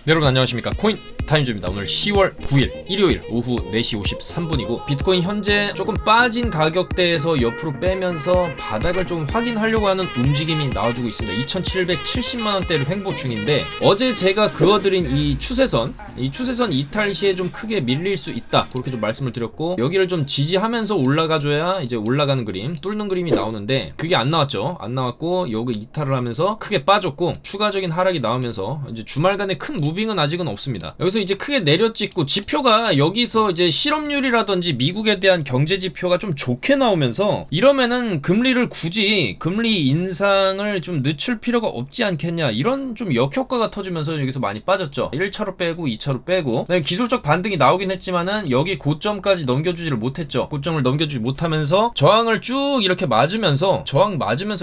네, 여러분 안녕하십니까. 코인 타임즈입니다. 오늘 10월 9일 일요일 오후 4시 53분이고 비트코인 현재 조금 빠진 가격대에서 옆으로 빼면서 바닥을 좀 확인하려고 하는 움직임이 나와주고 있습니다. 2770만원대를 횡보 중인데 어제 제가 그어드린 이 추세선 이탈 시에 좀 크게 밀릴 수 있다 그렇게 좀 말씀을 드렸고, 여기를 좀 지지하면서 올라가줘야 이제 올라가는 그림, 뚫는 그림이 나오는데 그게 안 나왔죠. 안 나왔고 여기 이탈을 하면서 크게 빠졌고 추가적인 하락이 나오면서 이제 주말간의 큰 무빙은 아직은 없습니다. 여기서 이제 크게 내려찍고 지표가 여기서 이제 실업률이라든지 미국에 대한 경제 지표가 좀 좋게 나오면서 이러면은 금리를 굳이 금리 인상을 좀 늦출 필요가 없지 않겠냐, 이런 좀 역효과가 터지면서 여기서 많이 빠졌죠. 1차로 빼고 2차로 빼고 기술적 반등이 나오긴 했지만은 여기 고점까지 넘겨주지를 못했죠. 고점을 넘겨주지 못하면서 저항을 쭉 이렇게 맞으면서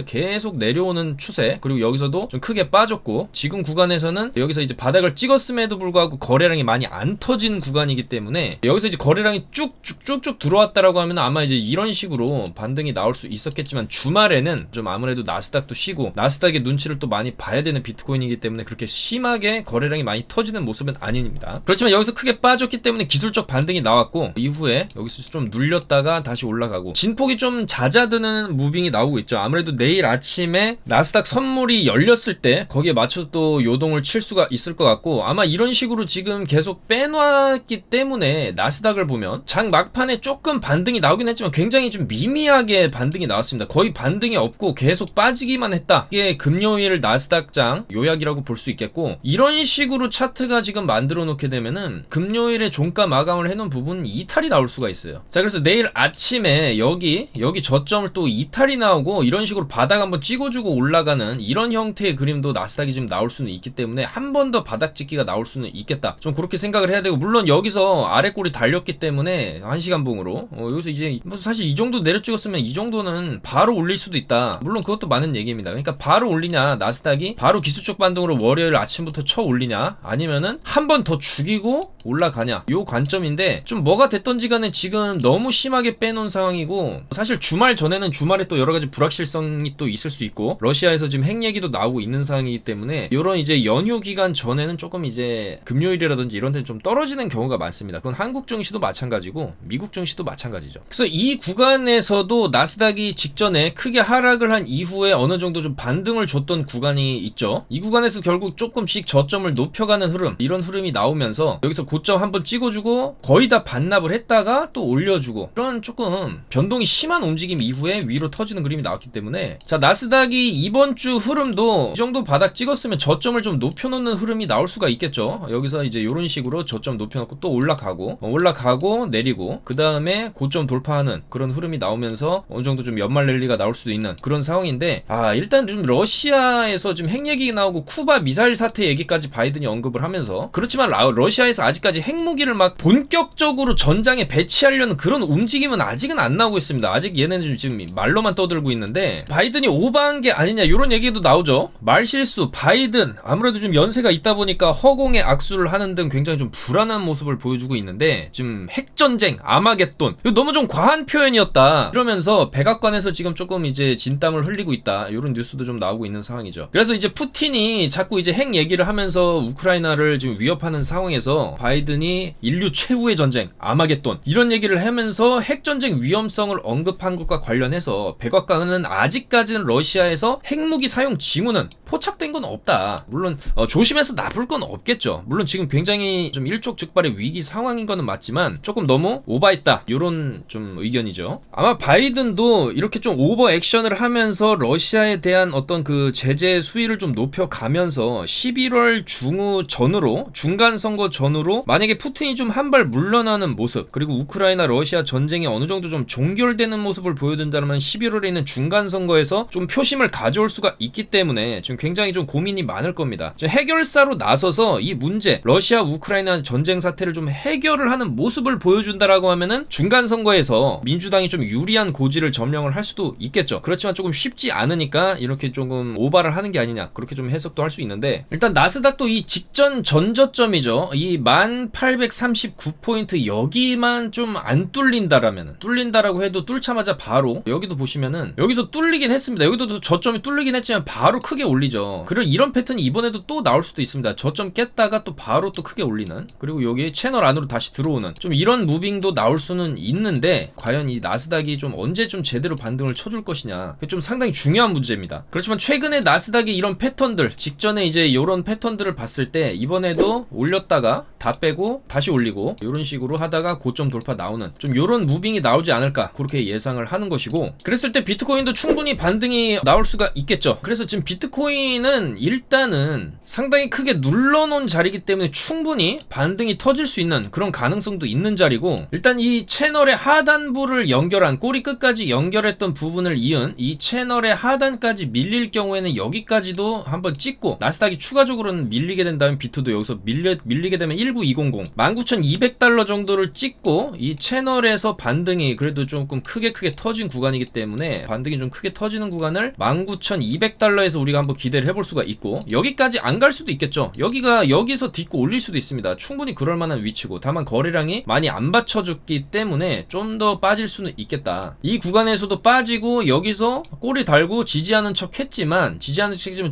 계속 내려오는 추세, 그리고 여기서도 좀 크게 빠졌고 지금 구간에서는 여기서 이제 바닥을 찍었음에도 불구하고 거래량이 많이 안 터진 구간이기 때문에 여기서 이제 거래량이 쭉쭉 들어왔다라고 하면 아마 이제 이런 식으로 반등이 나올 수 있었겠지만 주말에는 좀 아무래도 나스닥도 쉬고 나스닥의 눈치를 또 많이 봐야 되는 비트코인이기 때문에 그렇게 심하게 거래량이 많이 터지는 모습은 아닙니다. 그렇지만 여기서 크게 빠졌기 때문에 기술적 반등이 나왔고 이후에 여기서 좀 눌렸다가 다시 올라가고 진폭이 좀 잦아드는 무빙이 나오고 있죠. 아무래도 내일 아침에 나스닥 선물이 열렸을 때 거기에 맞춰서 또 요동을 칠 수가 있을 것 같고, 아마 이런 식으로 지금 계속 빼놨기 때문에 나스닥을 보면 장 막판에 조금 반등이 나오긴 했지만 굉장히 좀 미미하게 반등이 나왔습니다. 거의 반등이 없고 계속 빠지기만 했다. 이게 금요일 나스닥장 요약이라고 볼 수 있겠고, 이런 식으로 차트가 지금 만들어 놓게 되면은 금요일에 종가 마감을 해놓은 부분 이탈이 나올 수가 있어요. 자, 그래서 내일 아침에 여기 저점을 또 이탈이 나오고 이런 식으로 바닥 한번 찍어주고 올라가는 이런 형태의 그림도 나스닥이 지금 나올 수는 있기 때문에 한 번 더 바닥 찍기가 나올 수는 있겠다, 좀 그렇게 생각을 해야 되고, 물론 여기서 아래 꼬리 달렸기 때문에 1시간 봉으로 여기서 이제 사실 이 정도 내려 찍었으면 이 정도는 바로 올릴 수도 있다. 물론 그것도 맞는 얘기입니다. 그러니까 바로 올리냐, 나스닥이 바로 기술적 반등으로 월요일 아침부터 쳐 올리냐, 아니면은 한 번 더 죽이고 올라가냐, 요 관점인데 좀 뭐가 됐던지 간에 지금 너무 심하게 빼놓은 상황이고, 사실 주말 전에는 주말에 또 여러가지 불확실성이 또 있을 수 있고 러시아에서 지금 핵 얘기도 나오고 있는 상황이기 때문에 요런 이제 연휴 기간 전에는 조금 이제 금요일이라든지 이런 데는 좀 떨어지는 경우가 많습니다. 그건 한국 증시도 마찬가지고 미국 증시도 마찬가지죠. 그래서 이 구간에서도 나스닥이 직전에 크게 하락을 한 이후에 어느 정도 좀 반등을 줬던 구간이 있죠. 이 구간에서 결국 조금씩 저점을 높여가는 흐름, 이런 흐름이 나오면서 여기서 고점 한번 찍어주고 거의 다 반납을 했다가 또 올려주고, 그런 조금 변동이 심한 움직임 이후에 위로 터지는 그림이 나왔기 때문에, 자, 나스닥이 이번 주 흐름도 이 정도 바닥 찍었으면 저점을 좀 높여놓는 흐름이 나올 수가 있겠죠. 여기서 이제 이런 식으로 저점 높여놓고 또 올라가고 내리고 그 다음에 고점 돌파하는 그런 흐름이 나오면서 어느 정도 좀 연말 랠리가 나올 수도 있는 그런 상황인데, 일단 좀 러시아에서 지금 핵 얘기 나오고 쿠바 미사일 사태 얘기까지 바이든이 언급을 하면서, 그렇지만 러시아에서 아직까지 핵무기를 막 본격적으로 전장에 배치하려는 그런 움직임은 아직은 안 나오고 있습니다. 아직 얘네는 지금 말로만 떠들고 있는데 바이든이 오버한 게 아니냐 이런 얘기도 나오죠. 말실수, 바이든 아무래도 좀 연세가 있다 보니까 허공에 악수를 하는 등 굉장히 좀 불안한 모습을 보여주고 있는데, 지금 핵전쟁, 아마겟돈, 이거 너무 좀 과한 표현이었다 이러면서 백악관에서 지금 조금 이제 진땀을 흘리고 있다, 이런 뉴스도 좀 나오고 있는 상황이죠. 그래서 이제 푸틴이 자꾸 이제 핵 얘기를 하면서 우크라이나를 지금 위협하는 상황에서 바이든이 인류 최후의 전쟁, 아마겟돈 이런 얘기를 하면서 핵전쟁 위험성을 언급한 것과 관련해서 백악관은 아직까지는 러시아에서 핵무기 사용 징후는 포착된 건 없다. 물론 조심해서 나쁠 건 없겠죠. 물론 지금 굉장히 좀 일촉즉발의 위기 상황인 거는 맞지만 조금 너무 오버했다, 이런 좀 의견이죠. 아마 바이든도 이렇게 좀 오버 액션을 하면서 러시아에 대한 어떤 그 제재 수위를 좀 높여가면서 11월 중후 전후로, 중간 선거 전후로 만약에 푸틴이 좀 한 발 물러나는 모습, 그리고 우크라이나 러시아 전쟁이 어느 정도 좀 종결되는 모습을 보여준다면 11월에 있는 중간 선거에서 좀 표심을 가져올 수가 있기 때문에 지금 굉장히 좀 고민이 많을 겁니다. 해결사로 나서서 이 문제, 러시아 우크라이나 전쟁 사태를 좀 해결을 하는 모습을 보여준다라고 하면은 중간 선거에서 민주당이 좀 유리한 고지를 점령을 할 수도 있겠죠. 그렇지만 조금 쉽지 않으니까 이렇게 조금 오바를 하는 게 아니냐, 그렇게 좀 해석도 할 수 있는데, 일단 나스닥도 이 직전 전저점이죠. 이 1839포인트 여기만 좀 안 뚫린다라면, 뚫린다라고 해도 뚫자마자 바로 여기도 보시면은 여기서 뚫리긴 했습니다. 여기도 저점이 뚫리긴 했지만 바로 크게 올리죠. 그리고 이런 패턴이 이번에도 또 나올 수도 있습니다. 저점 깼다가 또 바로 또 크게 올리는, 그리고 여기 채널 안으로 다시 들어오는 좀 이런 무빙도 나올 수는 있는데, 과연 이 나스닥이 좀 언제 좀 제대로 반등을 쳐줄 것이냐, 그게 좀 상당히 중요한 문제입니다. 그렇지만 최근에 나스닥이 이런 패턴들, 직전에 이제 이런 패턴들을 봤을 때 이번에도 올렸다가 다 빼고 다시 올리고 이런 식으로 하다가 고점 돌파 나오는 좀 이런 무빙이 나오지 않을까, 그렇게 예상을 하는 것이고, 그랬을 때 비트코인도 충분히 반등이 나올 수가 있겠죠. 그래서 지금 비트코인은 일단은 상당히 크게 눌러놓은 자리이기 때문에 충분히 반등이 터질 수 있는 그런 가능성도 있는 자리고, 일단 이 채널의 하단부를 연결한, 꼬리 끝까지 연결했던 부분을 이은 이 채널의 하단까지 밀릴 경우에는 여기까지도 한번 찍고, 나스닥이 추가적으로는 밀리게 된다면 비트도 여기서 밀리게 되면 19200 19,200달러 정도를 찍고, 이 채널에서 반등이 그래도 조금 크게 터진 구간이기 때문에 반등이 좀 크게 터지는 구간을 19,200달러에서 우리가 한번 기대를 해볼 수가 있고, 여기까지 안 갈 수도 있겠죠. 여기서 딛고 올릴 수도 있습니다. 충분히 그럴 만한 위치고, 다만 거래량이 많이 안 받쳐줬기 때문에 좀 더 빠질 수는 있겠다. 이 구간에서도 빠지고 여기서 꼬리 달고 지지하는 척 했지만,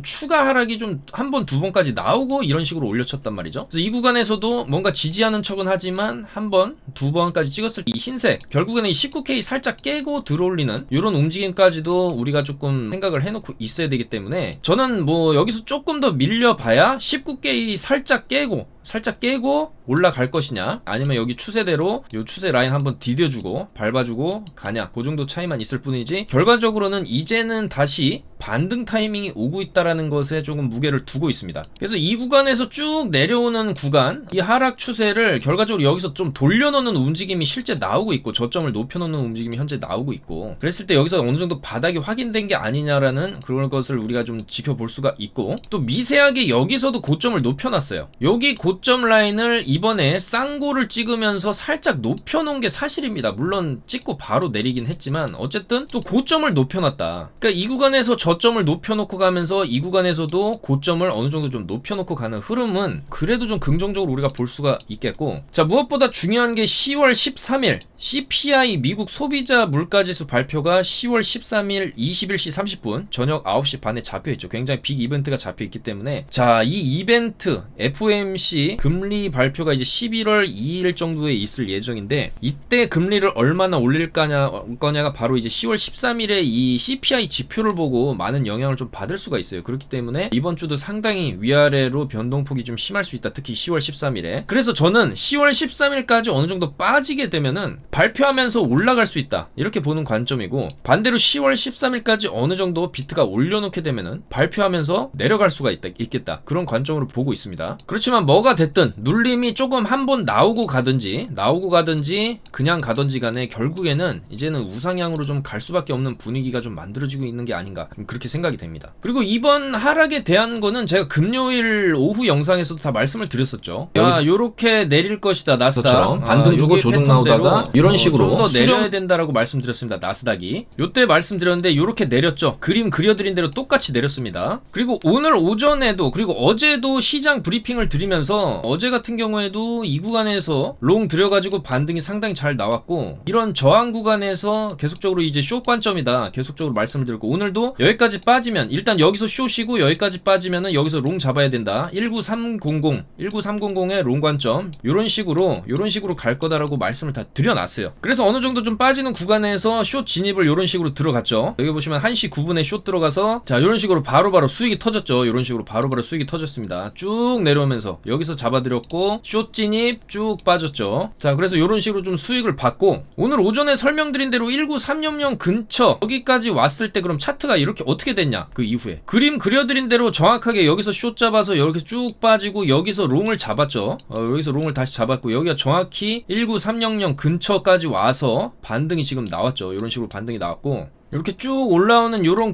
추가 하락이 좀 한 번, 두 번까지 나오고 이런 식으로 올려쳤단 말이죠. 그래서 이 구간에서도 뭔가 지지하는 척은 하지만 한 번, 두 번까지 찍었을 때 이 흰색, 결국에는 이 19K 살짝 깨고 들어올리는 이런 움직임까지도 우리가 조금 생각을 해놓고 있어야 되기 때문에, 저는 뭐 여기서 조금 더 밀려봐야 19K 살짝 깨고 올라갈 것이냐, 아니면 여기 추세대로 요 추세 라인 한번 디뎌주고 밟아주고 가냐, 그 정도 차이만 있을 뿐이지, 결과적으로는 이제는 다시 반등 타이밍이 오고 있다라는 것에 조금 무게를 두고 있습니다. 그래서 이 구간에서 쭉 내려오는 구간, 이 하락 추세를 결과적으로 여기서 좀 돌려놓는 움직임이 실제 나오고 있고, 저점을 높여놓는 움직임이 현재 나오고 있고, 그랬을 때 여기서 어느 정도 바닥이 확인된 게 아니냐라는 그런 것을 우리가 좀 지켜볼 수가 있고, 또 미세하게 여기서도 고점을 높여놨어요. 여기 고점 라인을 이번에 쌍고를 찍으면서 살짝 높여놓은 게 사실입니다. 물론 찍고 바로 내리긴 했지만 어쨌든 또 고점을 높여놨다. 그러니까 이 구간에서 저점을 높여놓고 가면서 이 구간에서도 고점을 어느 정도 좀 높여놓고 가는 흐름은 그래도 좀 긍정적으로 우리가 볼 수가 있겠고, 자, 무엇보다 중요한 게 10월 13일 CPI 미국 소비자 물가지수 발표가 10월 13일 21시 30분 저녁 9시 반에 잡혀있죠. 굉장히 빅 이벤트가 잡혀있기 때문에, 자, 이 이벤트 FOMC 금리 발표가 이제 11월 2일 정도에 있을 예정인데, 이때 금리를 얼마나 올릴 거냐가 바로 이제 10월 13일에 이 CPI 지표를 보고 많은 영향을 좀 받을 수가 있어요. 그렇기 때문에 이번 주도 상당히 위아래로 변동폭이 좀 심할 수 있다. 특히 10월 13일에. 그래서 저는 10월 13일까지 어느 정도 빠지게 되면은 발표하면서 올라갈 수 있다, 이렇게 보는 관점이고, 반대로 10월 13일까지 어느 정도 비트가 올려놓게 되면은 발표하면서 내려갈 수가 있겠다, 그런 관점으로 보고 있습니다. 그렇지만 뭐가 됐든 눌림이 조금 한번 나오고 가든지 그냥 가든지 간에 결국에는 이제는 우상향으로 좀 갈 수밖에 없는 분위기가 좀 만들어지고 있는 게 아닌가, 그렇게 생각이 됩니다. 그리고 이번 하락에 대한 거는 제가 금요일 오후 영상에서도 다 말씀을 드렸었죠. 야, 요렇게 내릴 것이다, 나스닥. 반등 주고 조정 나오다가 이런 식으로 좀 더 내려야 된다라고 말씀드렸습니다. 나스닥이 요때 말씀드렸는데 요렇게 내렸죠. 그림 그려드린 대로 똑같이 내렸습니다. 그리고 오늘 오전에도, 그리고 어제도 시장 브리핑을 드리면서, 어제 같은 경우에도 이 구간에서 롱 들여가지고 반등이 상당히 잘 나왔고, 이런 저항 구간에서 계속적으로 이제 숏 관점이다 계속적으로 말씀을 드렸고, 오늘도 여기까지 빠지면, 일단 여기서 숏이고 여기까지 빠지면은 여기서 롱 잡아야 된다, 19300의 롱 관점, 요런 식으로 갈 거다라고 말씀을 다 드려놨어요. 그래서 어느 정도 좀 빠지는 구간에서 숏 진입을 요런 식으로 들어갔죠. 여기 보시면 1시 9분에 숏 들어가서, 자, 요런 식으로 바로바로 수익이 터졌죠. 요런 식으로 바로바로 수익이 터졌습니다. 쭉 내려오면서 여기서 잡아드렸고, 숏 진입 쭉 빠졌죠. 자, 그래서 요런 식으로 좀 수익을 받고, 오늘 오전에 설명드린 대로 19300 근처 여기까지 왔을 때 그럼 차트가 이렇게 어떻게 됐냐, 그 이후에 그림 그려드린 대로 정확하게 여기서 숏 잡아서 이렇게 쭉 빠지고, 여기서 롱을 잡았죠. 여기서 롱을 다시 잡았고, 여기가 정확히 19300 근처까지 와서 반등이 지금 나왔죠. 이런 식으로 반등이 나왔고, 이렇게 쭉 올라오는 요런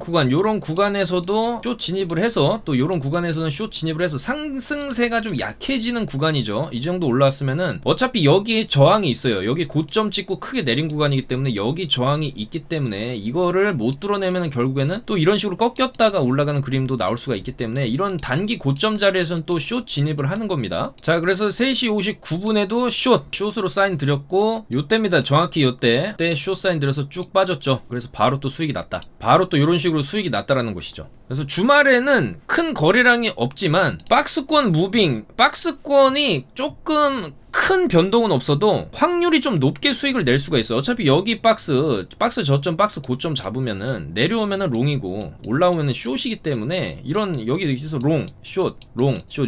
구간에서도 숏 진입을 해서 또 요런 구간에서는 숏 진입을 해서 상승세가 좀 약해지는 구간이죠. 이 정도 올라왔으면은 어차피 여기 저항이 있어요. 여기 고점 찍고 크게 내린 구간이기 때문에 여기 저항이 있기 때문에 이거를 못 뚫어내면은 결국에는 또 이런 식으로 꺾였다가 올라가는 그림도 나올 수가 있기 때문에 이런 단기 고점 자리에서는 또 숏 진입을 하는 겁니다. 자, 그래서 3시 59분에도 숏으로 사인 드렸고 요때입니다. 정확히 요때 숏 사인 들여서 쭉 빠졌죠. 그래서 바로 또 수익이 났다. 바로 또 이런 식으로 수익이 났다라는 것이죠. 그래서 주말에는 큰 거래량이 없지만 박스권 무빙, 박스권이 조금 큰 변동은 없어도 확률이 좀 높게 수익을 낼 수가 있어요. 어차피 여기 박스 저점, 박스 고점 잡으면은 내려오면은 롱이고 올라오면은 숏이기 때문에 이런 여기서 롱, 숏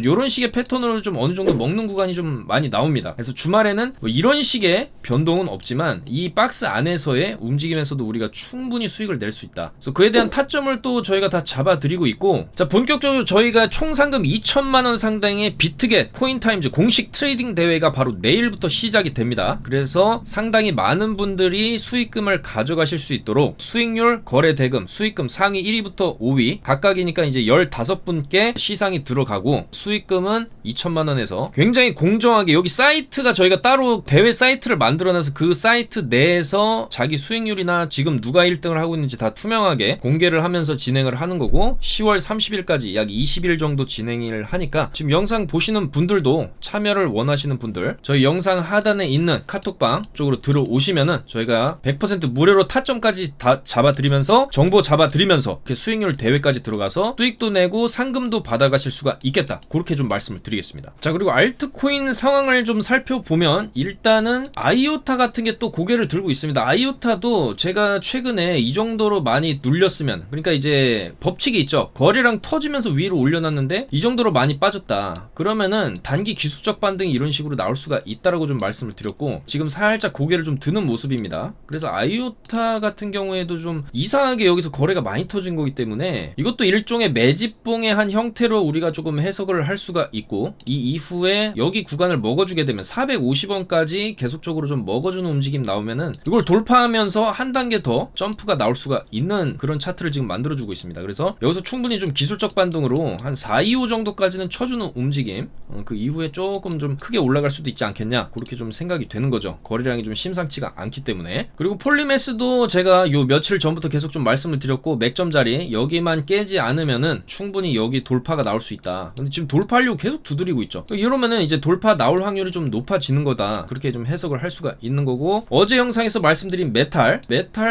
이런 식의 패턴으로 좀 어느 정도 먹는 구간이 좀 많이 나옵니다. 그래서 주말에는 뭐 이런 식의 변동은 없지만 이 박스 안에서의 움직임에서도 우리가 충분히 수익을 낼 수 있다. 그래서 그에 대한 타점을 또 저희가 다 잡아드리고 있고, 자, 본격적으로 저희가 총 상금 2천만 원 상당의 비트겟 코인타임즈 공식 트레이딩 대회가 바로 내일부터 시작이 됩니다. 그래서 상당히 많은 분들이 수익금을 가져가실 수 있도록 수익률, 거래 대금, 수익금 상위 1위부터 5위 각각이니까 이제 15분께 시상이 들어가고 수익금은 2천만 원에서 굉장히 공정하게 여기 사이트가 저희가 따로 대회 사이트를 만들어놔서 그 사이트 내에서 자기 수익률이나 지금 누가 1등을 하고 있는지 다 투명하게 공개를 하면서 진행을 하는 거고 10월 30일까지 약 20일 정도 진행을 하니까 지금 영상 보시는 분들도 참여를 원하시는 분들 저희 영상 하단에 있는 카톡방 쪽으로 들어오시면은 저희가 100% 무료로 타점까지 다 잡아드리면서 정보 잡아드리면서 이렇게 수익률 대회까지 들어가서 수익도 내고 상금도 받아가실 수가 있겠다. 그렇게 좀 말씀을 드리겠습니다. 자, 그리고 알트코인 상황을 좀 살펴보면 일단은 아이오타 같은 게 또 고개를 들고 있습니다. 아이오타도 제가 최근에 이 정도로 많이 눌렸으면, 그러니까 이제 법칙이 있죠. 거래량 터지면서 위로 올려놨는데 이 정도로 많이 빠졌다. 그러면은 단기 기술적 반등이 이런 식으로 나올 수가 있다라고 좀 말씀을 드렸고 지금 살짝 고개를 좀 드는 모습입니다. 그래서 아이오타 같은 경우에도 좀 이상하게 여기서 거래가 많이 터진 거기 때문에 이것도 일종의 매집봉의 한 형태로 우리가 조금 해석을 할 수가 있고 이 이후에 여기 구간을 먹어주게 되면 450원까지 계속적으로 좀 먹어주는 움직임 나오면은 이걸 돌파하면서 한 단계 더 점프가 나올 수가 있는 그런 차트를 지금 만들어주고 있습니다. 그래서 여기서 충분히 좀 기술적 반등으로 한 425 정도까지는 쳐주는 움직임, 그 이후에 조금 좀 크게 올라갈 수도 있지 않겠냐, 그렇게 좀 생각이 되는 거죠. 거래량이 좀 심상치가 않기 때문에. 그리고 폴리메스도 제가 요 며칠 전부터 계속 좀 말씀을 드렸고 맥점 자리 여기만 깨지 않으면은 충분히 여기 돌파가 나올 수 있다. 근데 지금 돌파하려고 계속 두드리고 있죠. 이러면은 이제 돌파 나올 확률이 좀 높아지는 거다. 그렇게 좀 해석을 할 수가 있는 거고, 어제 영상에서 말씀드린 메탈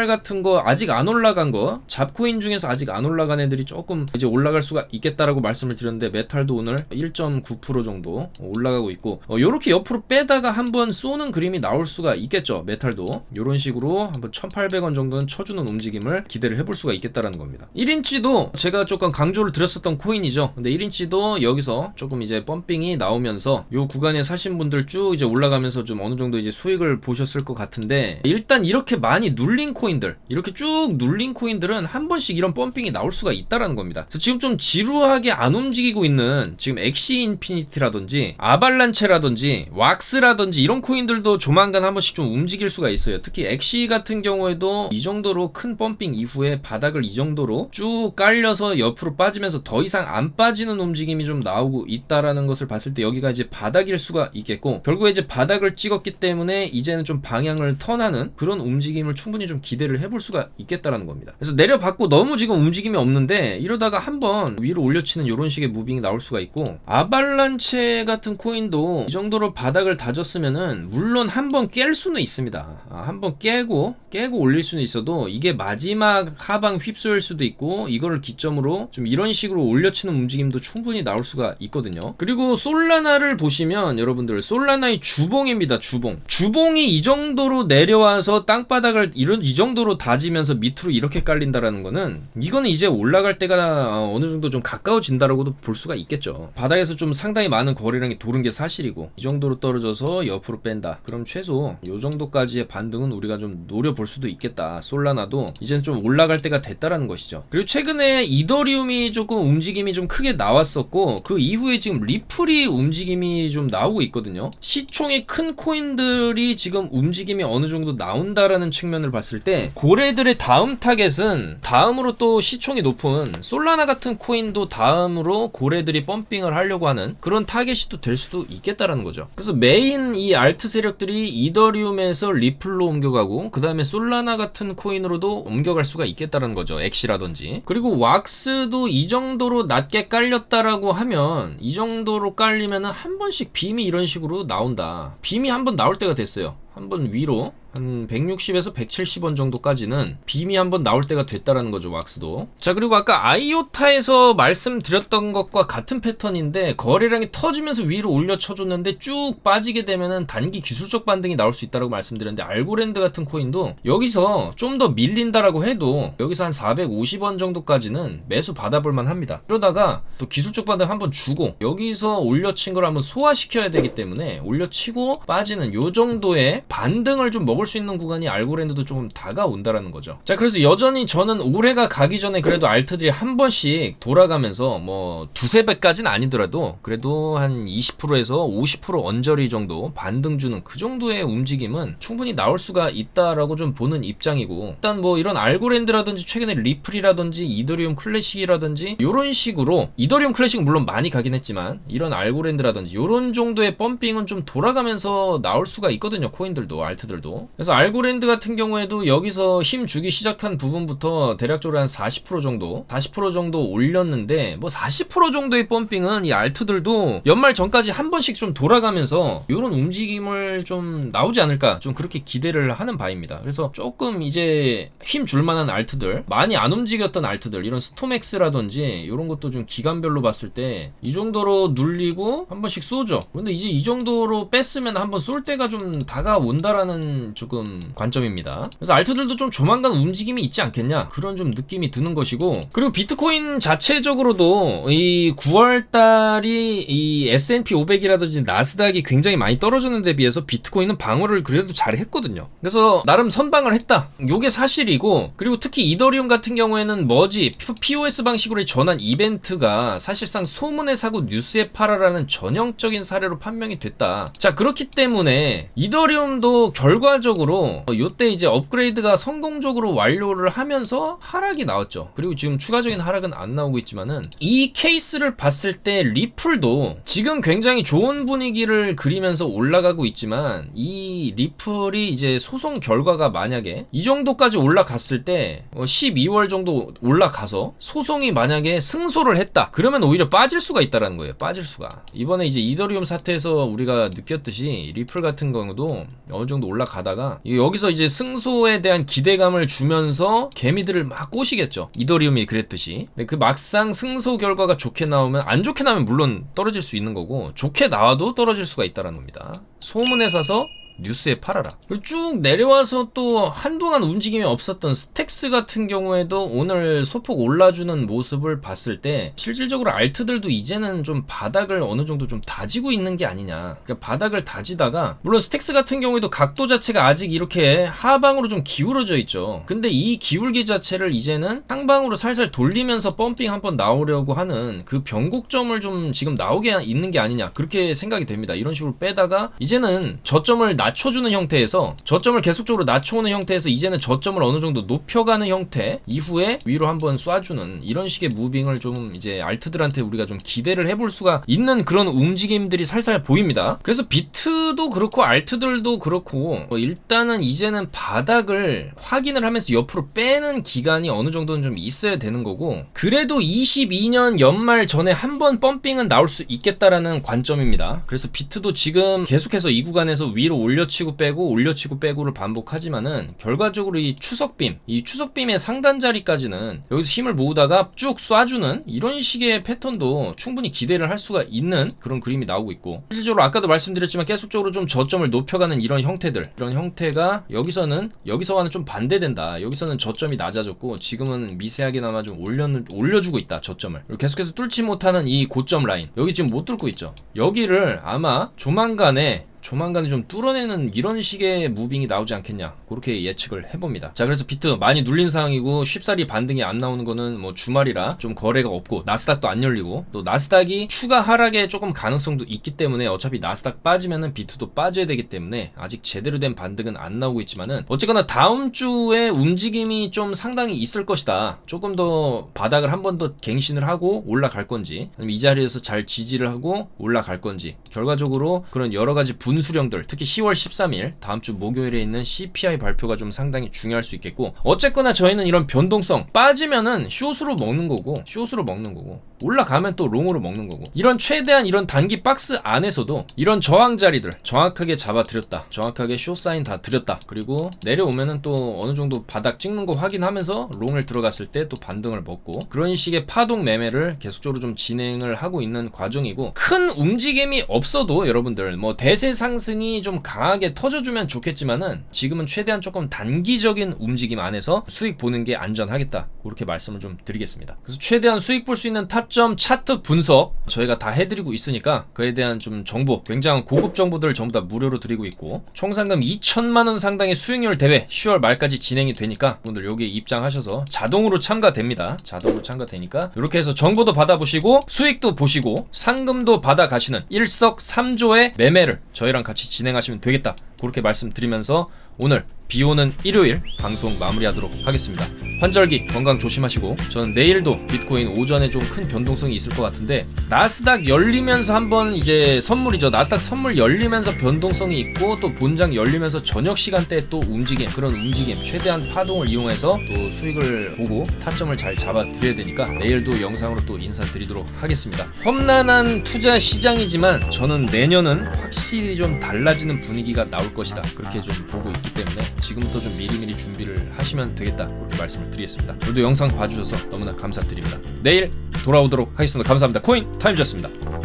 같은 거 아직 안 올라간 거, 잡코인 중에서 아직 안 올라간 애들이 조금 이제 올라갈 수가 있겠다라고 말씀을 드렸는데 메탈도 오늘 1.9% 정도 올라가고 있고, 요렇게 옆으로 빼다가 한번 쏘는 그림이 나올 수가 있겠죠. 메탈도 요런 식으로 한번 1,800원 정도는 쳐주는 움직임을 기대를 해볼 수가 있겠다라는 겁니다. 1인치도 제가 조금 강조를 드렸었던 코인이죠. 근데 1인치도 여기서 조금 이제 펌핑이 나오면서 요 구간에 사신 분들 쭉 이제 올라가면서 좀 어느 정도 이제 수익을 보셨을 것 같은데, 일단 이렇게 많이 눌린 코인들, 이렇게 쭉 눌린 코인들은 한 번씩 이런 펌핑이 나올 수가 있다라는 겁니다. 그래서 지금 좀 지루하게 안 움직이고 있는 지금 엑시 인피니티라든지 아발란체라든지 왁스라든지 이런 코인들도 조만간 한 번씩 좀 움직일 수가 있어요. 특히 엑시 같은 경우에도 이 정도로 큰 펌핑 이후에 바닥을 이 정도로 쭉 깔려서 옆으로 빠지면서 더 이상 안 빠지는 움직임이 좀 나오고 있다라는 것을 봤을 때 여기가 이제 바닥일 수가 있겠고, 결국에 이제 바닥을 찍었기 때문에 이제는 좀 방향을 턴하는 그런 움직임을 충분히 좀 기대를 해볼 수가 있겠다라는 겁니다. 그래서 내려받고 너무 지금 움직임이 없는데 이러다가 한번 위로 올려치는 이런 식의 무빙이 나올 수가 있고, 아발란체 같은 코인도 이 정도로 바닥을 다졌으면은 물론 한번 깰 수는 있습니다. 한번 깨고 올릴 수는 있어도 이게 마지막 하방 휩쓸 수도 있고, 이거를 기점으로 좀 이런 식으로 올려치는 움직임도 충분히 나올 수가 있거든요. 그리고 솔라나를 보시면 여러분들 솔라나의 주봉입니다. 주봉이 이 정도로 내려와서 땅바닥을 이 정도로 다지면서 밑으로 이렇게 깔린다라는 거는, 이거는 이제 올라갈 때가 어느 정도 좀 가까워진다라고도 볼 수가 있겠죠. 바닥에서 좀 상당히 많은 거래량이 도는 게 사실이고 이 정도로 떨어져서 옆으로 뺀다. 그럼 최소 요 정도까지의 반등은 우리가 좀 노려볼 수도 있겠다. 솔라나도 이제는 좀 올라갈 때가 됐다라는 것이죠. 그리고 최근에 이더리움이 조금 움직임이 좀 크게 나왔었고 그 이후에 지금 리플이 움직임이 좀 나오고 있거든요. 시총이 큰 코인들이 지금 움직임이 어느 정도 나온다라는 측면을 봤을 때 고래들의 다음 타겟은 다음으로 또 시총이 높은 솔라나 같은 코인도 다음으로 고래들이 펌핑을 하려고 하는 그런 타겟이 또 될 수도 있겠다라는 거죠. 그래서 메인 이 알트 세력들이 이더리움에서 리플로 옮겨가고 그 다음에 솔라나 같은 코인으로도 옮겨갈 수가 있겠다라는 거죠. 엑시라든지. 그리고 왁스도 이 정도로 낮게 깔렸다라고 하면 이 정도로 깔리면은 한 번씩 빔이 이런 식으로 나온다. 빔이 한 번 나올 때가 됐어요. 한번 위로 한 160에서 170원 정도까지는 빔이 한번 나올 때가 됐다라는 거죠. 왁스도. 자, 그리고 아까 아이오타에서 말씀드렸던 것과 같은 패턴인데 거래량이 터지면서 위로 올려쳐줬는데 쭉 빠지게 되면은 단기 기술적 반등이 나올 수 있다라고 말씀드렸는데 알고랜드 같은 코인도 여기서 좀 더 밀린다라고 해도 여기서 한 450원 정도까지는 매수 받아볼만 합니다. 그러다가 또 기술적 반등 한번 주고 여기서 올려친 걸 한번 소화시켜야 되기 때문에 올려치고 빠지는 요 정도의 반등을 좀 먹을 수 있는 구간이 알고랜드도 조금 다가온다라는 거죠. 자, 그래서 여전히 저는 올해가 가기 전에 그래도 알트들이 한 번씩 돌아가면서 뭐 두세 배까지는 아니더라도 그래도 한 20%에서 50% 언저리 정도 반등 주는 그 정도의 움직임은 충분히 나올 수가 있다라고 좀 보는 입장이고, 일단 뭐 이런 알고랜드라든지 최근에 리플이라든지 이더리움 클래식이라든지 이런 식으로, 이더리움 클래식은 물론 많이 가긴 했지만 이런 알고랜드라든지 이런 정도의 펌핑은 좀 돌아가면서 나올 수가 있거든요. 코인들도 알트들도. 그래서 알고랜드 같은 경우에도 여기서 힘 주기 시작한 부분부터 대략적으로 한 40% 정도 올렸는데, 뭐 40% 정도의 펌핑은 이 알트들도 연말 전까지 한 번씩 좀 돌아가면서 이런 움직임을 좀 나오지 않을까, 좀 그렇게 기대를 하는 바입니다. 그래서 조금 이제 힘 줄만한 알트들, 많이 안 움직였던 알트들, 이런 스톰엑스라든지 이런 것도 좀 기간별로 봤을 때 이 정도로 눌리고 한 번씩 쏘죠. 근데 이제 이 정도로 뺐으면 한번 쏠 때가 좀 다가온다라는 조금 관점입니다. 그래서 알트들도 좀 조만간 움직임이 있지 않겠냐, 그런 좀 느낌이 드는 것이고, 그리고 비트코인 자체적으로도 이 9월달이 이 S&P 500이라든지 나스닥이 굉장히 많이 떨어졌는 데 비해서 비트코인은 방어를 그래도 잘 했거든요. 그래서 나름 선방을 했다, 요게 사실이고, 그리고 특히 이더리움 같은 경우에는 머지 POS 방식으로의 전환 이벤트가 사실상 소문에 사고 뉴스에 팔아라는 전형적인 사례로 판명이 됐다. 자, 그렇기 때문에 이더리움도 결과적으로 요때 이제 업그레이드가 성공적으로 완료를 하면서 하락이 나왔죠. 그리고 지금 추가적인 하락은 안 나오고 있지만은, 이 케이스를 봤을 때 리플도 지금 굉장히 좋은 분위기를 그리면서 올라가고 있지만, 이 리플이 이제 소송 결과가 만약에 이 정도까지 올라갔을 때 12월 정도 올라가서 소송이 만약에 승소를 했다, 그러면 오히려 빠질 수가 있다라는 거예요. 빠질 수가. 이번에 이제 이더리움 사태에서 우리가 느꼈듯이 리플 같은 경우도 어느 정도 올라가다가 여기서 이제 승소에 대한 기대감을 주면서 개미들을 막 꼬시겠죠. 이더리움이 그랬듯이. 근데 그 막상 승소 결과가 좋게 나오면, 안 좋게 나오면 물론 떨어질 수 있는 거고, 좋게 나와도 떨어질 수가 있다는 겁니다. 소문에 사서 뉴스에 팔아라. 그리고 쭉 내려와서 또 한동안 움직임이 없었던 스택스 같은 경우에도 오늘 소폭 올라주는 모습을 봤을 때 실질적으로 알트들도 이제는 좀 바닥을 어느 정도 좀 다지고 있는 게 아니냐. 그러니까 바닥을 다지다가, 물론 스택스 같은 경우에도 각도 자체가 아직 이렇게 하방으로 좀 기울어져 있죠. 근데 이 기울기 자체를 이제는 상방으로 살살 돌리면서 펌핑 한번 나오려고 하는 그 변곡점을 좀 지금 나오게 있는 게 아니냐, 그렇게 생각이 됩니다. 이런 식으로 빼다가 이제는 저점을 낮춰주는 형태에서, 저점을 계속적으로 낮춰오는 형태에서 이제는 저점을 어느 정도 높여가는 형태 이후에 위로 한번 쏴주는 이런 식의 무빙을 좀 이제 알트들한테 우리가 좀 기대를 해볼 수가 있는 그런 움직임들이 살살 보입니다. 그래서 비트도 그렇고 알트들도 그렇고 일단은 이제는 바닥을 확인을 하면서 옆으로 빼는 기간이 어느 정도는 좀 있어야 되는 거고, 그래도 22년 연말 전에 한번 펌핑은 나올 수 있겠다라는 관점입니다. 그래서 비트도 지금 계속해서 이 구간에서 위로 올려치고 빼고 올려치고 빼고를 반복하지만은 결과적으로 이 추석빔의 상단 자리까지는 여기서 힘을 모으다가 쭉 쏴주는 이런 식의 패턴도 충분히 기대를 할 수가 있는 그런 그림이 나오고 있고, 실질적으로 아까도 말씀드렸지만 계속적으로 좀 저점을 높여가는 이런 형태들, 이런 형태가 여기서와는 좀 반대된다. 여기서는 저점이 낮아졌고 지금은 미세하게나마 좀 올려주고 있다, 저점을. 그리고 계속해서 뚫지 못하는 이 고점 라인, 여기 지금 못 뚫고 있죠. 여기를 아마 조만간에 조만간에 좀 뚫어내는 이런 식의 무빙이 나오지 않겠냐, 그렇게 예측을 해봅니다. 자, 그래서 비트 많이 눌린 상황이고 쉽사리 반등이 안 나오는 거는 뭐 주말이라 좀 거래가 없고 나스닥도 안 열리고, 또 나스닥이 추가 하락에 조금 가능성도 있기 때문에 어차피 나스닥 빠지면은 비트도 빠져야 되기 때문에 아직 제대로 된 반등은 안 나오고 있지만은, 어쨌거나 다음 주에 움직임이 좀 상당히 있을 것이다. 조금 더 바닥을 한 번 더 갱신을 하고 올라갈 건지, 아니면 이 자리에서 잘 지지를 하고 올라갈 건지, 결과적으로 그런 여러 가지 분수령들, 특히 10월 13일 다음 주 목요일에 있는 CPI 발표가 좀 상당히 중요할 수 있겠고, 어쨌거나 저희는 이런 변동성, 빠지면은 숏으로 먹는 거고 올라가면 또 롱으로 먹는 거고, 이런 최대한 이런 단기 박스 안에서도 이런 저항 자리들 정확하게 잡아드렸다, 정확하게 숏 사인 다 드렸다, 그리고 내려오면은 또 어느 정도 바닥 찍는 거 확인하면서 롱을 들어갔을 때 또 반등을 먹고, 그런 식의 파동 매매를 계속적으로 좀 진행을 하고 있는 과정이고, 큰 움직임이 없어도 여러분들 뭐 대세 상승이 좀 강하게 터져주면 좋겠지만은 지금은 최대한 조금 단기적인 움직임 안에서 수익 보는 게 안전하겠다, 그렇게 말씀을 좀 드리겠습니다. 그래서 최대한 수익 볼 수 있는 타점 차트 분석 저희가 다 해드리고 있으니까 그에 대한 좀 정보, 굉장한 고급 정보들을 전부 다 무료로 드리고 있고, 총 상금 2천만원 상당의 수익률 대회 10월 말까지 진행이 되니까 분들 여기에 입장하셔서 자동으로 참가됩니다. 자동으로 참가되니까 이렇게 해서 정보도 받아보시고 수익도 보시고 상금도 받아가시는 일석삼조의 매매를 저희랑 같이 진행하시면 되겠다, 그렇게 말씀드리면서 오늘 비오는 일요일 방송 마무리하도록 하겠습니다. 환절기 건강 조심하시고, 저는 내일도 비트코인 오전에 좀 큰 변동성이 있을 것 같은데, 나스닥 열리면서 한번 이제 선물이죠. 나스닥 선물 열리면서 변동성이 있고, 또 본장 열리면서 저녁 시간대에 또 움직임, 그런 움직임 최대한 파동을 이용해서 또 수익을 보고 타점을 잘 잡아 드려야 되니까 내일도 영상으로 또 인사드리도록 하겠습니다. 험난한 투자 시장이지만 저는 내년은 확실히 좀 달라지는 분위기가 나올 것이다, 그렇게 좀 보고 있기 때문에 지금부터 좀 미리미리 준비를 하시면 되겠다, 그렇게 말씀을 드리겠습니다. 오늘도 영상 봐주셔서 너무나 감사드립니다. 내일 돌아오도록 하겠습니다. 감사합니다. 코인 타임즈였습니다.